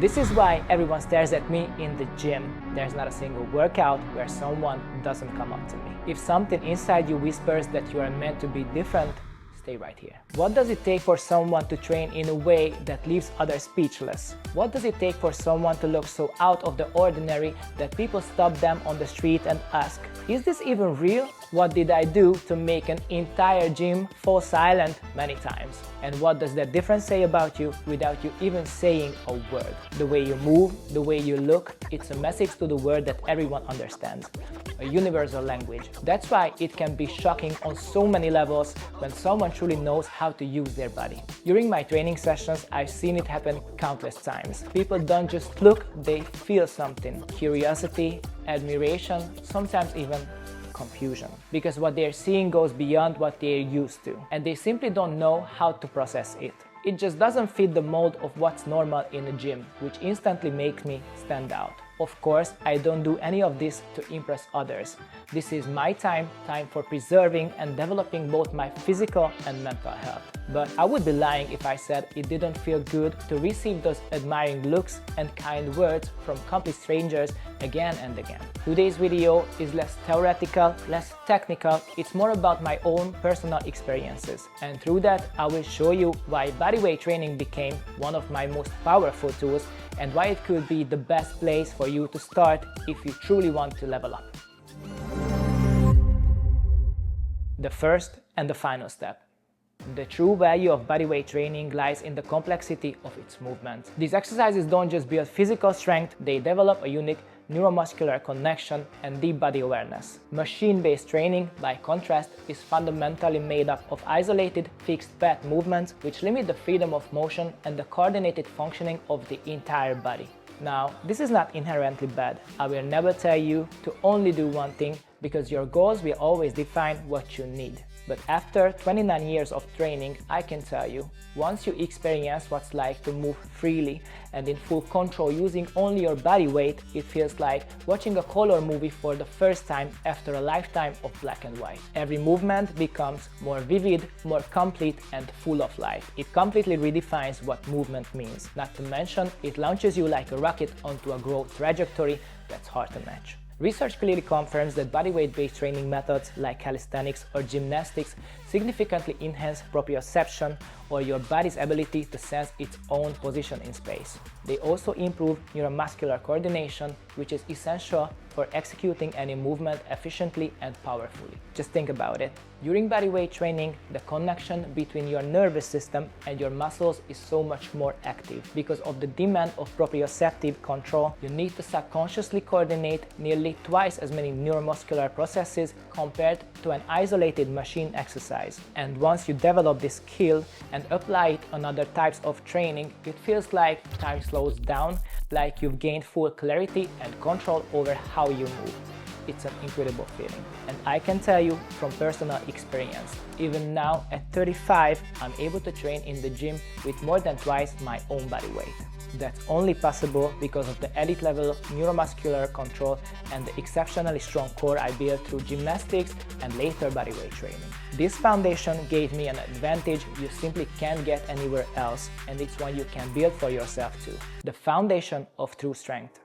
This is why everyone stares at me in the gym. There's not a single workout where someone doesn't come up to me. If something inside you whispers that you are meant to be different, stay right here. What does it take for someone to train in a way that leaves others speechless? What does it take for someone to look so out of the ordinary that people stop them on the street and ask, is this even real? What did I do to make an entire gym fall silent many times? And what does that difference say about you without you even saying a word? The way you move, the way you look, it's a message to the world that everyone understands. A universal language. That's why it can be shocking on so many levels when someone truly knows how to use their body. During my training sessions, I've seen it happen countless times. People don't just look, they feel something. Curiosity, admiration, sometimes even confusion. Because what they're seeing goes beyond what they're used to, and they simply don't know how to process it. It just doesn't fit the mold of what's normal in a gym, which instantly makes me stand out. Of course, I don't do any of this to impress others. This is my time for preserving and developing both my physical and mental health. But I would be lying if I said it didn't feel good to receive those admiring looks and kind words from complete strangers again and again. Today's video is less theoretical, less technical, it's more about my own personal experiences. And through that, I will show you why bodyweight training became one of my most powerful tools and why it could be the best place for you to start if you truly want to level up. The first and the final step. The true value of bodyweight training lies in the complexity of its movements. These exercises don't just build physical strength, they develop a unique neuromuscular connection and deep body awareness. Machine-based training, by contrast, is fundamentally made up of isolated, fixed path movements which limit the freedom of motion and the coordinated functioning of the entire body. Now, this is not inherently bad. I will never tell you to only do one thing because your goals will always define what you need. But after 29 years of training, I can tell you, once you experience what's like to move freely and in full control using only your body weight, it feels like watching a color movie for the first time after a lifetime of black and white. Every movement becomes more vivid, more complete and full of life. It completely redefines what movement means. Not to mention, it launches you like a rocket onto a growth trajectory that's hard to match. Research clearly confirms that bodyweight-based training methods like calisthenics or gymnastics significantly enhance proprioception, or your body's ability to sense its own position in space. They also improve neuromuscular coordination, which is essential for executing any movement efficiently and powerfully. Just think about it. During bodyweight training, the connection between your nervous system and your muscles is so much more active. Because of the demand of proprioceptive control, you need to subconsciously coordinate nearly twice as many neuromuscular processes compared to an isolated machine exercise. And once you develop this skill and apply it on other types of training, it feels like time slows down, like you've gained full clarity and control over how you move. It's an incredible feeling. And I can tell you from personal experience, even now at 35, I'm able to train in the gym with more than twice my own body weight. That's only possible because of the elite level neuromuscular control and the exceptionally strong core I built through gymnastics and later bodyweight training. This foundation gave me an advantage you simply can't get anywhere else, and it's one you can build for yourself too. The foundation of true strength.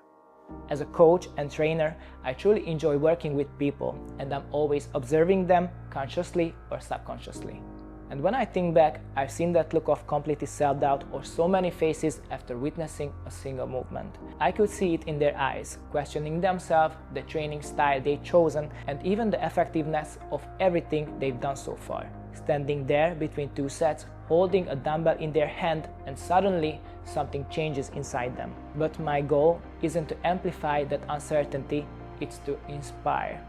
As a coach and trainer, I truly enjoy working with people, and I'm always observing them consciously or subconsciously. And when I think back, I've seen that look of completely self-doubt on so many faces after witnessing a single movement. I could see it in their eyes, questioning themselves, the training style they've chosen, and even the effectiveness of everything they've done so far. Standing there between two sets, holding a dumbbell in their hand, and suddenly something changes inside them. But my goal isn't to amplify that uncertainty, it's to inspire.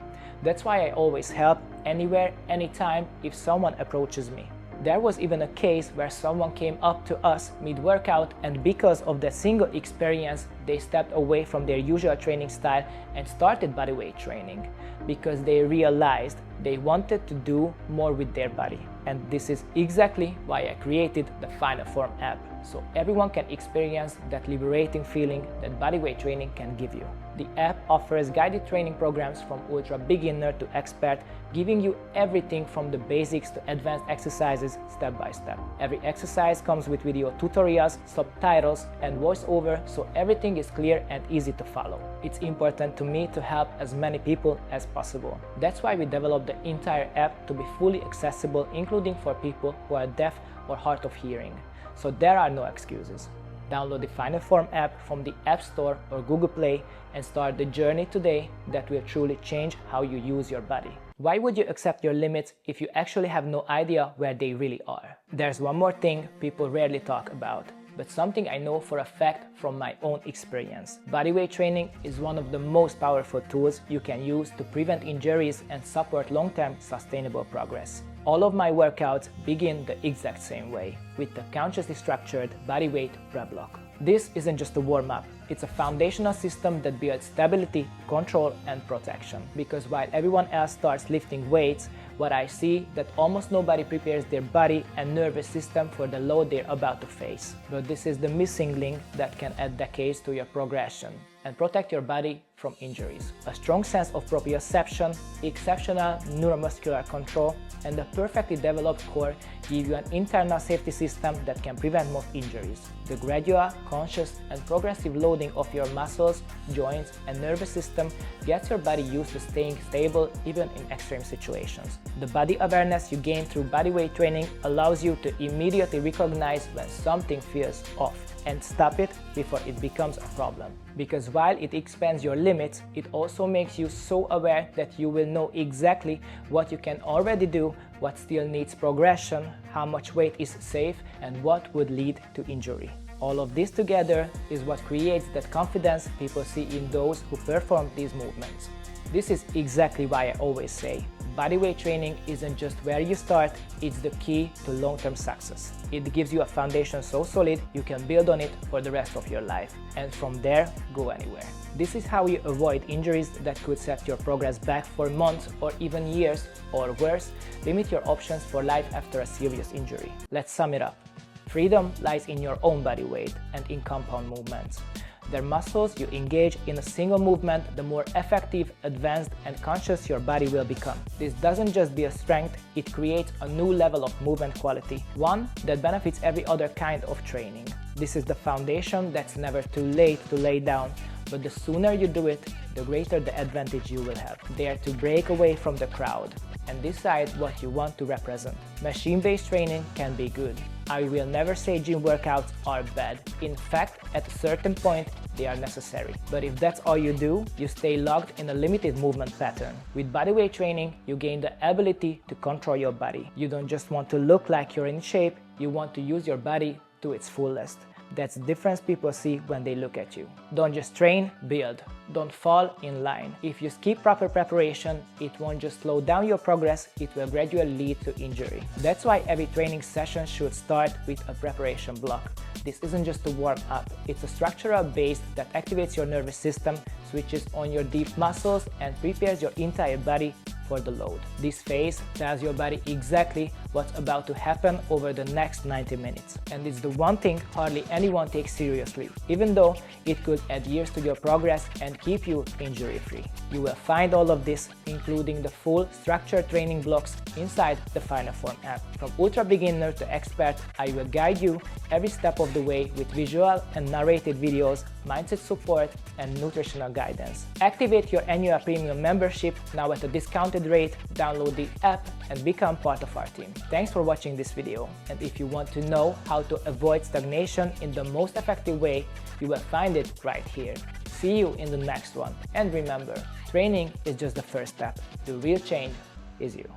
That's why I always help, anywhere, anytime, if someone approaches me. There was even a case where someone came up to us mid-workout, and because of that single experience, they stepped away from their usual training style and started bodyweight training, because they realized they wanted to do more with their body. And this is exactly why I created the Final Form app. so everyone can experience that liberating feeling that bodyweight training can give you. The app offers guided training programs from ultra beginner to expert, giving you everything from the basics to advanced exercises step by step. Every exercise comes with video tutorials, subtitles, and voiceover, so everything is clear and easy to follow. It's important to me to help as many people as possible. That's why we developed the entire app to be fully accessible, including for people who are deaf or hard of hearing. So there are no excuses. Download the Final Form app from the App Store or Google Play and start the journey today that will truly change how you use your body. Why would you accept your limits if you actually have no idea where they really are? There's one more thing people rarely talk about, but something I know for a fact from my own experience. Bodyweight training is one of the most powerful tools you can use to prevent injuries and support long-term sustainable progress. All of my workouts begin the exact same way, with the consciously structured bodyweight prep block. This isn't just a warm-up, it's a foundational system that builds stability, control, and protection. Because while everyone else starts lifting weights, what I see that almost nobody prepares their body and nervous system for the load they're about to face. But this is the missing link that can add decades to your progression and protect your body from injuries. A strong sense of proprioception, exceptional neuromuscular control, and a perfectly developed core give you an internal safety system that can prevent most injuries. The gradual, conscious, and progressive loading of your muscles, joints, and nervous system gets your body used to staying stable even in extreme situations. The body awareness you gain through bodyweight training allows you to immediately recognize when something feels off and stop it before it becomes a problem. Because while it expands your limits, it also makes you so aware that you will know exactly what you can already do, what still needs progression, how much weight is safe, and what would lead to injury. All of this together is what creates that confidence people see in those who perform these movements. This is exactly why I always say, bodyweight training isn't just where you start, it's the key to long-term success. It gives you a foundation so solid you can build on it for the rest of your life, and from there, go anywhere. This is how you avoid injuries that could set your progress back for months or even years, or worse, limit your options for life after a serious injury. Let's sum it up. Freedom lies in your own body weight and in compound movements. The muscles you engage in a single movement, the more effective, advanced, and conscious your body will become. This doesn't just build strength, it creates a new level of movement quality, one that benefits every other kind of training. This is the foundation that's never too late to lay down, but the sooner you do it, the greater the advantage you will have. Dare to break away from the crowd and decide what you want to represent. Machine-based training can be good. I will never say gym workouts are bad. In fact, at a certain point, they are necessary. But if that's all you do, you stay locked in a limited movement pattern. With bodyweight training, you gain the ability to control your body. You don't just want to look like you're in shape, you want to use your body to its fullest. That's the difference people see when they look at you. Don't just train, build. Don't fall in line. If you skip proper preparation, it won't just slow down your progress, it will gradually lead to injury. That's why every training session should start with a preparation block. This isn't just a warm-up, it's a structural base that activates your nervous system, switches on your deep muscles, and prepares your entire body for the load. This phase tells your body exactly what's about to happen over the next 90 minutes. And it's the one thing hardly anyone takes seriously, even though it could add years to your progress and keep you injury-free. You will find all of this, including the full structured training blocks, inside the Final Form app. From ultra beginner to expert, I will guide you every step of the way with visual and narrated videos, mindset support, and nutritional guidance. Activate your annual premium membership now at a discounted rate, download the app, and become part of our team. Thanks for watching this video, and if you want to know how to avoid stagnation in the most effective way, you will find it right here. See you in the next one, and remember, training is just the first step. The real change is you.